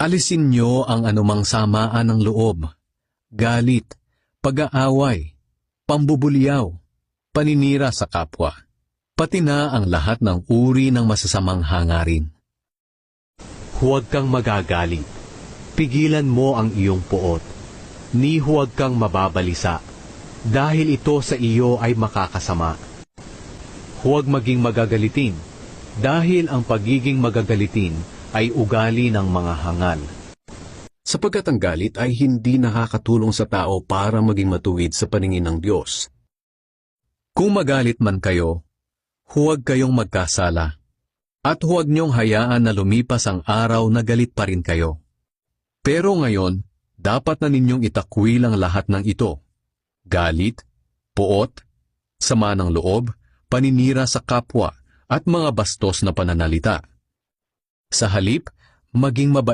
Alisin niyo ang anumang samaan ng loob, galit, pag-aaway, pambubulyaw, paninira sa kapwa, pati na ang lahat ng uri ng masasamang hangarin. Huwag kang magagalit. Pigilan mo ang iyong puot. Ni huwag kang mababalisa, dahil ito sa iyo ay makakasama. Huwag maging magagalitin, dahil ang pagiging magagalitin ay ugali ng mga hangal. Sapagkat ang galit ay hindi nakakatulong sa tao para maging matuwid sa paningin ng Diyos. Kung magalit man kayo, huwag kayong magkasala, at huwag niyong hayaan na lumipas ang araw na galit pa rin kayo. Pero ngayon, dapat na ninyong itakwil ang lahat ng ito: galit, puot, sama ng loob, paninira sa kapwa, at mga bastos na pananalita. Sa halip, maging mabait